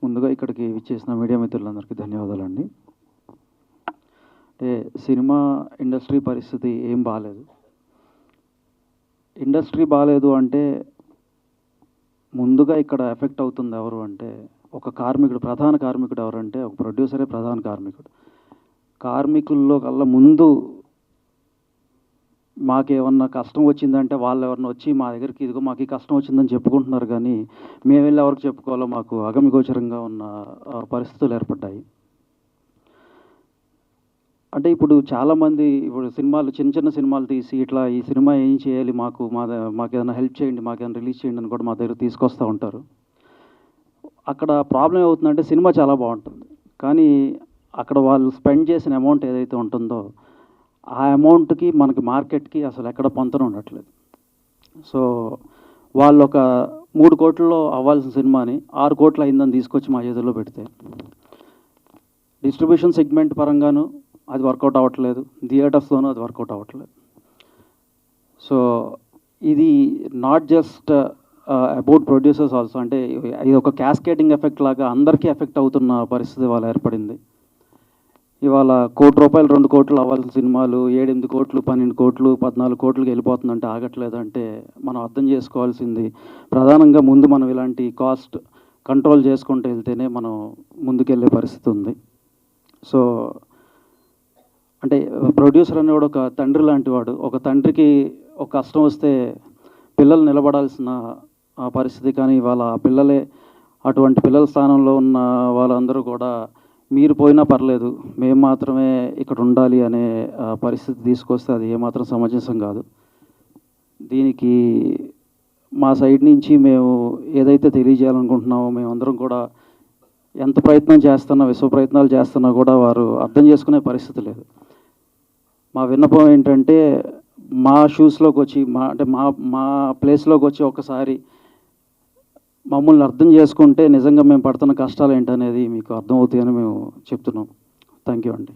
ముందుగా ఇక్కడికి విచ్చేసిన మీడియా మిత్రులందరికీ ధన్యవాదాలండి. అంటే సినిమా ఇండస్ట్రీ పరిస్థితి ఏం బాలేదు. ఇండస్ట్రీ బాలేదు అంటే ముందుగా ఇక్కడ ఎఫెక్ట్ అవుతుంది ఎవరు అంటే ఒక కార్మికుడు, ప్రధాన కార్మికుడు ఎవరంటే ఒక ప్రొడ్యూసరే ప్రధాన కార్మికుడు. కార్మికుల్లో కల్లా ముందు మాకేమన్నా కష్టం వచ్చిందంటే వాళ్ళు ఎవరన్నా వచ్చి మా దగ్గరికి ఇదిగో మాకు ఈ కష్టం వచ్చిందని చెప్పుకుంటున్నారు, కానీ మేము వెళ్ళి ఎవరికి చెప్పుకోవాలో మాకు అగమ్యగోచరంగా ఉన్న పరిస్థితులు ఏర్పడ్డాయి. అంటే ఇప్పుడు చాలామంది ఇప్పుడు సినిమాలు చిన్న చిన్న సినిమాలు తీసి ఇట్లా ఈ సినిమా ఏం చేయాలి, మాకు ఏదైనా హెల్ప్ చేయండి, మాకు ఏదైనా రిలీజ్ చేయండి అని కూడా మా దగ్గర తీసుకొస్తూ ఉంటారు. అక్కడ ప్రాబ్లం ఏమవుతుందంటే సినిమా చాలా బాగుంటుంది, కానీ అక్కడ వాళ్ళు స్పెండ్ చేసిన అమౌంట్ ఏదైతే ఉంటుందో ఆ అమౌంట్కి మనకి మార్కెట్కి అసలు ఎక్కడ పొంతన ఉండట్లేదు. సో వాళ్ళు ఒక 3 కోట్లలో అవ్వాల్సిన సినిమాని 6 కోట్లు అయిందని తీసుకొచ్చి మా చేతుల్లో పెడితే డిస్ట్రిబ్యూషన్ సెగ్మెంట్ పరంగాను అది వర్కౌట్ అవ్వట్లేదు, థియేటర్స్లోనూ అది వర్కౌట్ అవ్వట్లేదు. సో ఇది not just about producers also, అంటే ఇది ఒక క్యాస్కేడింగ్ ఎఫెక్ట్ లాగా అందరికీ ఎఫెక్ట్ అవుతున్న పరిస్థితి వాళ్ళ ఏర్పడింది. ఇవాళ 1 కోటి రూపాయలు 2 కోట్లు అవ్వాల్సిన సినిమాలు 7, 8 కోట్లు, 12 కోట్లు, 14 కోట్లకి వెళ్ళిపోతుందంటే ఆగట్లేదంటే మనం అర్థం చేసుకోవాల్సింది ప్రధానంగా ముందు మనం ఇలాంటి కాస్ట్ కంట్రోల్ చేసుకుంటూ వెళ్తేనే మనం ముందుకెళ్ళే పరిస్థితి ఉంది. సో అంటే ప్రొడ్యూసర్ అనేవాడు ఒక తండ్రి లాంటి వాడు. ఒక తండ్రికి ఒక కష్టం వస్తే పిల్లలు నిలబడాల్సిన పరిస్థితి, కానీ ఇవాళ పిల్లలే అటువంటి పిల్లల స్థానంలో ఉన్న వాళ్ళందరూ కూడా మీరు పోయినా పర్లేదు మేము మాత్రమే ఇక్కడ ఉండాలి అనే పరిస్థితి తీసుకొస్తే అది ఏమాత్రం సమంజసం కాదు. దీనికి మా సైడ్ నుంచి మేము ఏదైతే తెలియజేయాలనుకుంటున్నామో మేమందరం కూడా ఎంత ప్రయత్నం చేస్తున్నా, విశ్వ ప్రయత్నాలు చేస్తున్నా కూడా వారు అర్థం చేసుకునే పరిస్థితి లేదు. మా విన్నపం ఏంటంటే మా షూస్లోకి వచ్చి మా ప్లేస్లోకి వచ్చి ఒకసారి మమ్మల్ని అర్థం చేసుకుంటే నిజంగా మేము పడుతున్న కష్టాలు ఏంటనేది మీకు అర్థమవుతాయని మేము చెప్తున్నాం. థ్యాంక్ యూ అండి.